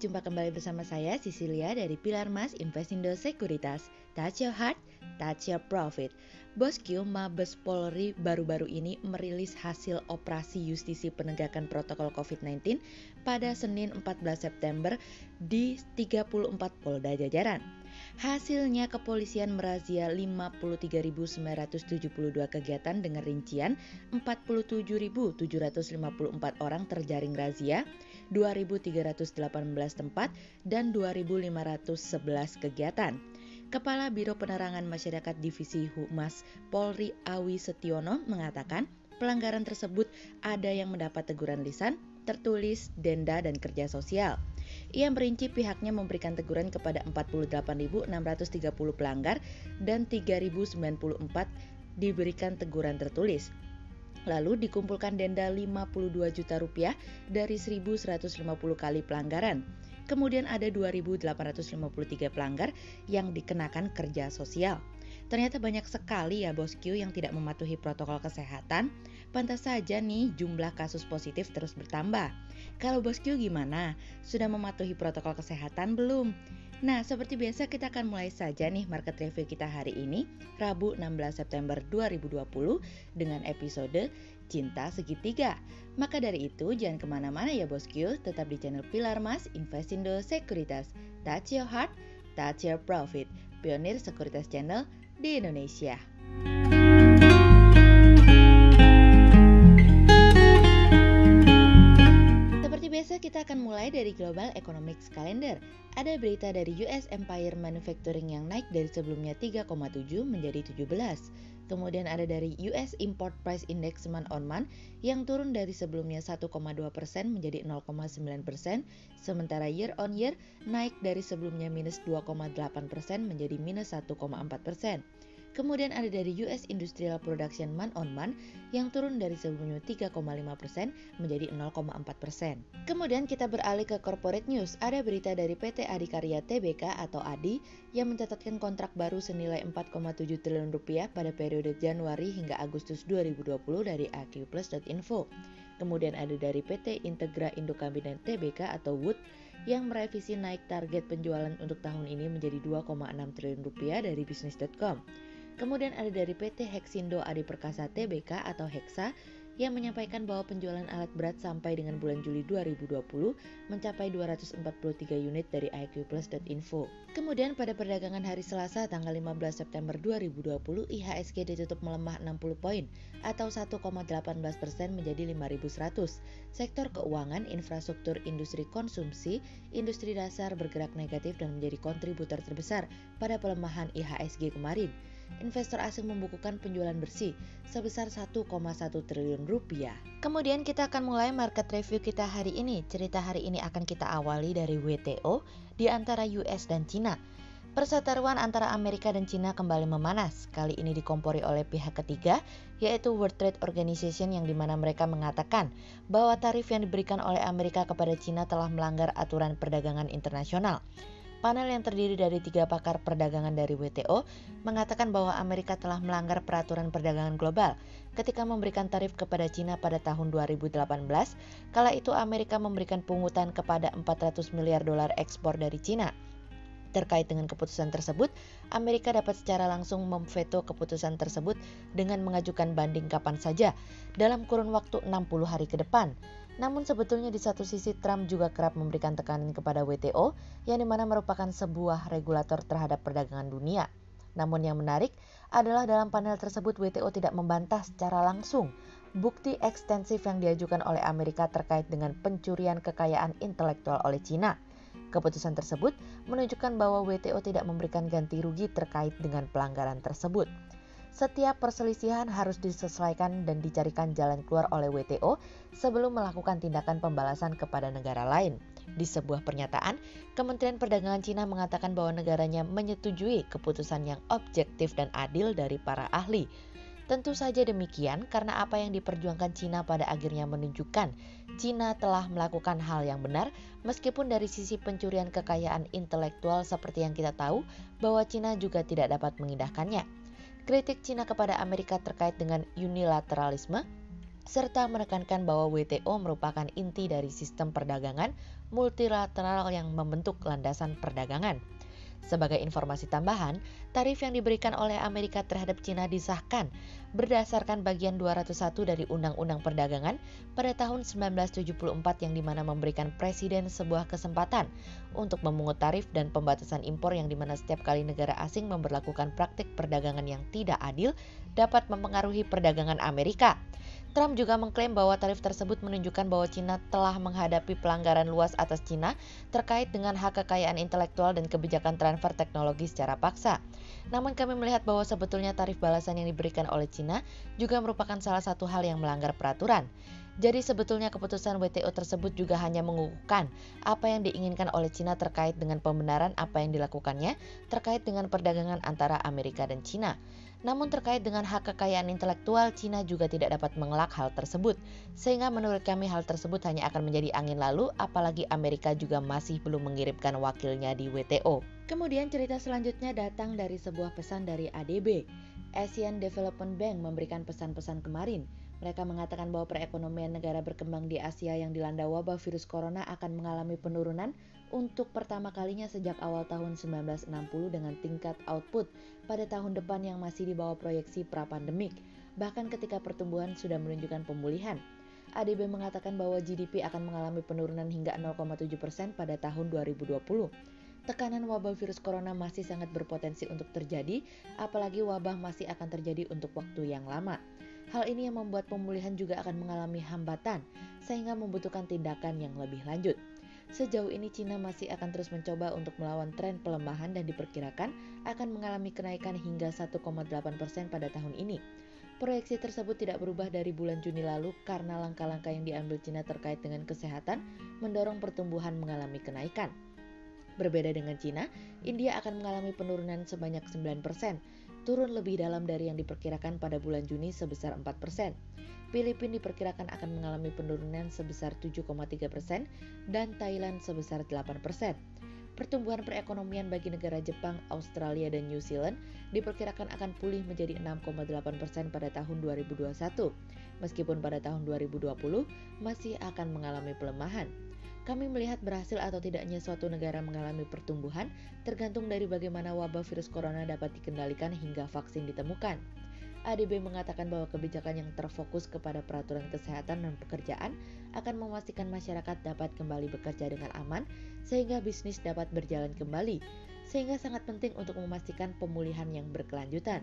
jumpa kembali bersama saya Cecilia dari Pilar Mas Investindo Sekuritas. Touch your heart, touch your profit. Bosku, Mabes Polri baru-baru ini merilis hasil operasi justisi penegakan protokol COVID-19 pada Senin 14 September di 34 Polda jajaran. Hasilnya kepolisian merazia 53.972 kegiatan dengan rincian 47.754 orang terjaring razia, 2.318 tempat, dan 2.511 kegiatan. Kepala Biro Penerangan Masyarakat Divisi Humas Polri Awi Setiono mengatakan pelanggaran tersebut ada yang mendapat teguran lisan, tertulis, denda, dan kerja sosial. Ia merinci pihaknya memberikan teguran kepada 48.630 pelanggar dan 3.094 diberikan teguran tertulis. Lalu dikumpulkan denda 52 juta rupiah dari 1.150 kali pelanggaran. Kemudian ada 2.853 pelanggar yang dikenakan kerja sosial. Ternyata banyak sekali ya bosku yang tidak mematuhi protokol kesehatan. Pantas saja nih jumlah kasus positif terus bertambah. Kalau bosku gimana? Sudah mematuhi protokol kesehatan belum? Nah, seperti biasa kita akan mulai saja nih market review kita hari ini, Rabu 16 September 2020 dengan episode Cinta Segitiga. Maka dari itu jangan kemana-mana ya bosku, tetap di channel Pilar Mas Investindo Sekuritas. Touch your heart, touch your profit. Pionir Sekuritas Channel di Indonesia. Seperti biasa kita akan mulai dari Global Economics Calendar. Ada berita dari US Empire Manufacturing yang naik dari sebelumnya 3,7 menjadi 17. Kemudian ada dari US Import Price Index month on month yang turun dari sebelumnya 1,2% menjadi 0,9%, sementara year on year naik dari sebelumnya minus 2,8% menjadi minus 1,4%. Kemudian ada dari US Industrial Production month on month yang turun dari sebelumnya 3,5% menjadi 0,4%. Kemudian kita beralih ke corporate news. Ada berita dari PT Adikarya Tbk atau ADI yang mencatatkan kontrak baru senilai 4,7 triliun rupiah pada periode Januari hingga Agustus 2020 dari aqplus.info. Kemudian ada dari PT Integra Indokabinat Tbk atau WOOD yang merevisi naik target penjualan untuk tahun ini menjadi 2,6 triliun rupiah dari bisnis.com. Kemudian ada dari PT Hexindo Adi Perkasa Tbk atau Hexa yang menyampaikan bahwa penjualan alat berat sampai dengan bulan Juli 2020 mencapai 243 unit dari iqplus.info. Kemudian pada perdagangan hari Selasa tanggal 15 September 2020, IHSG ditutup melemah 60 poin atau 1,18% menjadi 5.100. Sektor keuangan, infrastruktur, industri konsumsi, industri dasar bergerak negatif dan menjadi kontributor terbesar pada pelemahan IHSG kemarin. Investor asing membukukan penjualan bersih sebesar 1,1 triliun rupiah. Kemudian kita akan mulai market review kita hari ini. Cerita hari ini akan kita awali dari WTO di antara US dan Cina. Perseteruan antara Amerika dan Cina kembali memanas. Kali ini dikompori oleh pihak ketiga, yaitu World Trade Organization yang dimana mereka mengatakan bahwa tarif yang diberikan oleh Amerika kepada Cina telah melanggar aturan perdagangan internasional. Panel yang terdiri dari 3 pakar perdagangan dari WTO mengatakan bahwa Amerika telah melanggar peraturan perdagangan global ketika memberikan tarif kepada Cina pada tahun 2018. Kala itu Amerika memberikan pungutan kepada 400 miliar dolar ekspor dari Cina. Terkait dengan keputusan tersebut, Amerika dapat secara langsung memveto keputusan tersebut dengan mengajukan banding kapan saja dalam kurun waktu 60 hari ke depan. Namun sebetulnya di satu sisi Trump juga kerap memberikan tekanan kepada WTO yang dimana merupakan sebuah regulator terhadap perdagangan dunia. Namun yang menarik adalah dalam panel tersebut WTO tidak membantah secara langsung bukti ekstensif yang diajukan oleh Amerika terkait dengan pencurian kekayaan intelektual oleh Cina. Keputusan tersebut menunjukkan bahwa WTO tidak memberikan ganti rugi terkait dengan pelanggaran tersebut. Setiap perselisihan harus disesuaikan dan dicarikan jalan keluar oleh WTO sebelum melakukan tindakan pembalasan kepada negara lain. Di sebuah pernyataan, Kementerian Perdagangan Cina mengatakan bahwa negaranya menyetujui keputusan yang objektif dan adil dari para ahli. Tentu saja demikian karena apa yang diperjuangkan Cina pada akhirnya menunjukkan Cina telah melakukan hal yang benar meskipun dari sisi pencurian kekayaan intelektual seperti yang kita tahu bahwa Cina juga tidak dapat mengindahkannya. Kritik Cina kepada Amerika terkait dengan unilateralisme serta menekankan bahwa WTO merupakan inti dari sistem perdagangan multilateral yang membentuk landasan perdagangan. Sebagai informasi tambahan, tarif yang diberikan oleh Amerika terhadap Cina disahkan berdasarkan bagian 201 dari Undang-Undang Perdagangan pada tahun 1974 yang dimana memberikan presiden sebuah kesempatan untuk memungut tarif dan pembatasan impor yang dimana setiap kali negara asing memberlakukan praktik perdagangan yang tidak adil dapat mempengaruhi perdagangan Amerika. Trump juga mengklaim bahwa tarif tersebut menunjukkan bahwa Cina telah menghadapi pelanggaran luas atas Cina terkait dengan hak kekayaan intelektual dan kebijakan transfer teknologi secara paksa. Namun kami melihat bahwa sebetulnya tarif balasan yang diberikan oleh Cina juga merupakan salah satu hal yang melanggar peraturan. Jadi sebetulnya keputusan WTO tersebut juga hanya mengukuhkan apa yang diinginkan oleh Cina terkait dengan pembenaran apa yang dilakukannya terkait dengan perdagangan antara Amerika dan Cina. Namun terkait dengan hak kekayaan intelektual, Cina juga tidak dapat mengelak hal tersebut. Sehingga menurut kami hal tersebut hanya akan menjadi angin lalu, apalagi Amerika juga masih belum mengirimkan wakilnya di WTO. Kemudian cerita selanjutnya datang dari sebuah pesan dari ADB. Asian Development Bank memberikan pesan-pesan kemarin. Mereka mengatakan bahwa perekonomian negara berkembang di Asia yang dilanda wabah virus corona akan mengalami penurunan untuk pertama kalinya sejak awal tahun 1960 dengan tingkat output pada tahun depan yang masih di bawah proyeksi pra-pandemik, bahkan ketika pertumbuhan sudah menunjukkan pemulihan. ADB mengatakan bahwa GDP akan mengalami penurunan hingga 0,7% pada tahun 2020. Tekanan wabah virus corona masih sangat berpotensi untuk terjadi, apalagi wabah masih akan terjadi untuk waktu yang lama. Hal ini yang membuat pemulihan juga akan mengalami hambatan, sehingga membutuhkan tindakan yang lebih lanjut. Sejauh ini Cina masih akan terus mencoba untuk melawan tren pelemahan dan diperkirakan akan mengalami kenaikan hingga 1,8% pada tahun ini. Proyeksi tersebut tidak berubah dari bulan Juni lalu karena langkah-langkah yang diambil Cina terkait dengan kesehatan mendorong pertumbuhan mengalami kenaikan. Berbeda dengan Cina, India akan mengalami penurunan sebanyak 9%, turun lebih dalam dari yang diperkirakan pada bulan Juni sebesar 4%. Filipina diperkirakan akan mengalami penurunan sebesar 7,3% dan Thailand sebesar 8%. Pertumbuhan perekonomian bagi negara Jepang, Australia, dan New Zealand diperkirakan akan pulih menjadi 6,8% pada tahun 2021, meskipun pada tahun 2020 masih akan mengalami pelemahan. Kami melihat berhasil atau tidaknya suatu negara mengalami pertumbuhan tergantung dari bagaimana wabah virus corona dapat dikendalikan hingga vaksin ditemukan. ADB mengatakan bahwa kebijakan yang terfokus kepada peraturan kesehatan dan pekerjaan akan memastikan masyarakat dapat kembali bekerja dengan aman sehingga bisnis dapat berjalan kembali, sehingga sangat penting untuk memastikan pemulihan yang berkelanjutan.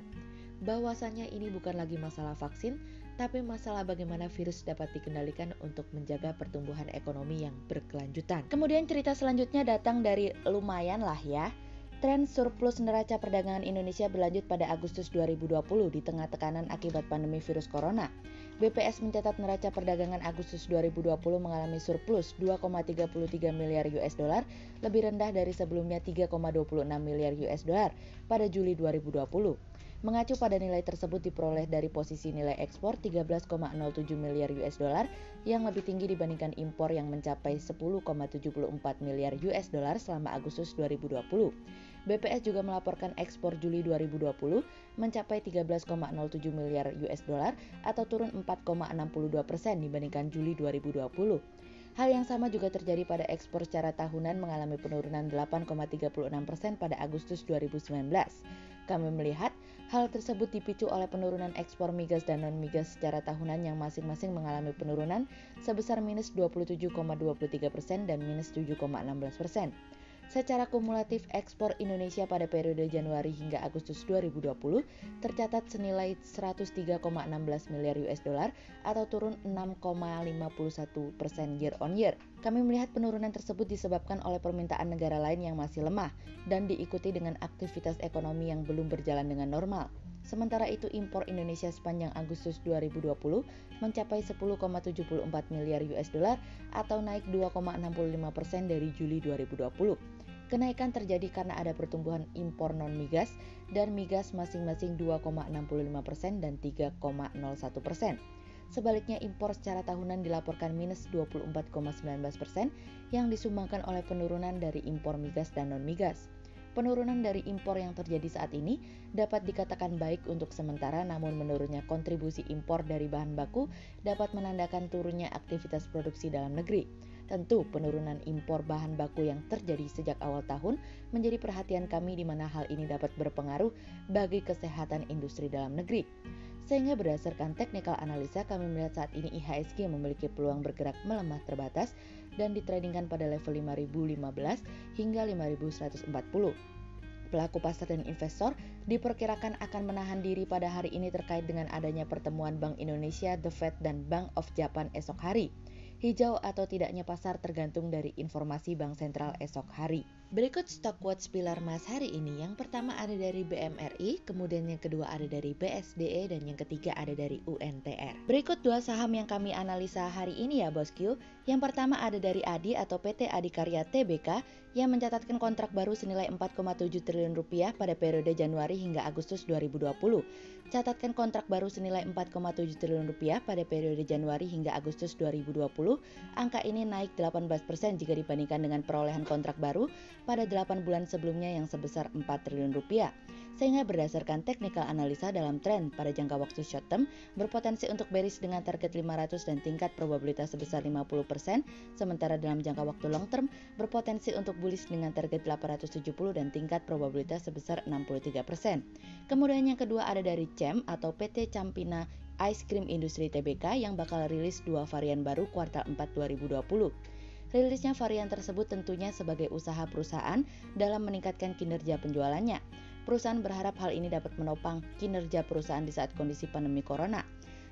Bahwasannya ini bukan lagi masalah vaksin, tapi masalah bagaimana virus dapat dikendalikan untuk menjaga pertumbuhan ekonomi yang berkelanjutan. Kemudian cerita selanjutnya datang dari lumayan lah ya. Tren surplus neraca perdagangan Indonesia berlanjut pada Agustus 2020 di tengah tekanan akibat pandemi virus corona. BPS mencatat neraca perdagangan Agustus 2020 mengalami surplus 2,33 miliar US dollar, lebih rendah dari sebelumnya 3,26 miliar US dollar pada Juli 2020. Mengacu pada nilai tersebut diperoleh dari posisi nilai ekspor 13,07 miliar US dollar yang lebih tinggi dibandingkan impor yang mencapai 10,74 miliar US dollar selama Agustus 2020. BPS juga melaporkan ekspor Juli 2020 mencapai 13,07 miliar US dollar atau turun 4,62% dibandingkan Juli 2020. Hal yang sama juga terjadi pada ekspor secara tahunan mengalami penurunan 8,36% pada Agustus 2019. Kami melihat hal tersebut dipicu oleh penurunan ekspor migas dan non-migas secara tahunan yang masing-masing mengalami penurunan sebesar minus 27,23% dan minus 7,16%. Secara kumulatif ekspor Indonesia pada periode Januari hingga Agustus 2020 tercatat senilai 103,16 miliar US dollar atau turun 6,51% year on year. Kami melihat penurunan tersebut disebabkan oleh permintaan negara lain yang masih lemah dan diikuti dengan aktivitas ekonomi yang belum berjalan dengan normal. Sementara itu impor Indonesia sepanjang Agustus 2020 mencapai 10,74 miliar US dollar atau naik 2,65% dari Juli 2020. Kenaikan terjadi karena ada pertumbuhan impor non-migas dan migas masing-masing 2,65% dan 3,01%. Sebaliknya impor secara tahunan dilaporkan minus 24,19% yang disumbangkan oleh penurunan dari impor migas dan non-migas. Penurunan dari impor yang terjadi saat ini dapat dikatakan baik untuk sementara, namun menurunnya kontribusi impor dari bahan baku dapat menandakan turunnya aktivitas produksi dalam negeri. Tentu, penurunan impor bahan baku yang terjadi sejak awal tahun menjadi perhatian kami di mana hal ini dapat berpengaruh bagi kesehatan industri dalam negeri. Sehingga berdasarkan technical analisa, kami melihat saat ini IHSG memiliki peluang bergerak melemah terbatas dan ditradingkan pada level 5.015 hingga 5.140. Pelaku pasar dan investor diperkirakan akan menahan diri pada hari ini terkait dengan adanya pertemuan Bank Indonesia, The Fed, dan Bank of Japan esok hari. Hijau atau tidaknya pasar tergantung dari informasi Bank Sentral esok hari. Berikut Stock Watch Pilar Mas hari ini. Yang pertama ada dari BMRI, kemudian yang kedua ada dari BSDE, dan yang ketiga ada dari UNTR. Berikut dua saham yang kami analisa hari ini ya bosku. Yang pertama ada dari ADI atau PT Adikarya Tbk yang mencatatkan kontrak baru senilai 4,7 triliun rupiah pada periode Januari hingga Agustus 2020. Catatkan kontrak baru senilai 4,7 triliun rupiah pada periode Januari hingga Agustus 2020. Angka ini naik 18% jika dibandingkan dengan perolehan kontrak baru pada 8 bulan sebelumnya yang sebesar 4 triliun rupiah. Sehingga berdasarkan technical analisa dalam tren pada jangka waktu short term berpotensi untuk bearish dengan target 500 dan tingkat probabilitas sebesar 50%, sementara dalam jangka waktu long term berpotensi untuk bullish dengan target 870 dan tingkat probabilitas sebesar 63%. Kemudian yang kedua ada dari CEM atau PT Campina Ice Cream Industry Tbk yang bakal rilis dua varian baru kuartal 4 2020. Rilisnya varian tersebut tentunya sebagai usaha perusahaan dalam meningkatkan kinerja penjualannya. Perusahaan berharap hal ini dapat menopang kinerja perusahaan di saat kondisi pandemi corona.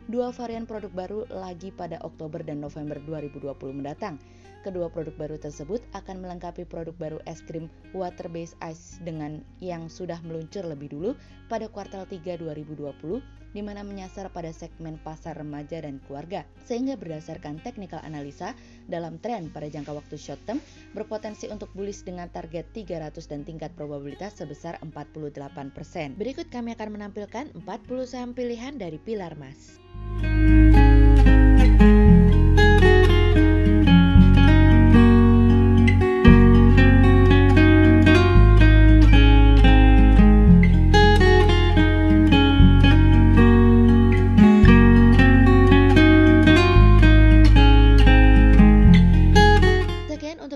Dua varian produk baru lagi pada Oktober dan November 2020 mendatang. Kedua produk baru tersebut akan melengkapi produk baru es krim water based ice dengan yang sudah meluncur lebih dulu pada kuartal 3 2020, di mana menyasar pada segmen pasar remaja dan keluarga. Sehingga berdasarkan technical analisa dalam tren pada jangka waktu short term berpotensi untuk bullish dengan target 300 dan tingkat probabilitas sebesar 48%. Berikut kami akan menampilkan 40 saham pilihan dari Pilar Mas.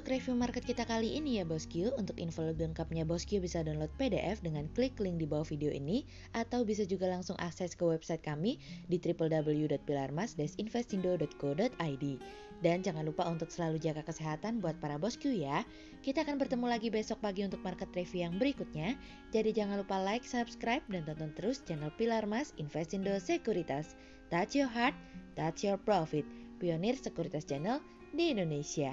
Review market kita kali ini ya bosku. Untuk info lebih lengkapnya bosku bisa download PDF dengan klik link di bawah video ini, atau bisa juga langsung akses ke website kami di www.pilarmas-investindo.co.id. Dan jangan lupa untuk selalu jaga kesehatan buat para bosku ya. Kita akan bertemu lagi besok pagi untuk market review yang berikutnya. Jadi jangan lupa like, subscribe, dan tonton terus channel Pilar Mas Investindo Sekuritas. Touch your heart, touch your profit. Pionir Sekuritas Channel di Indonesia.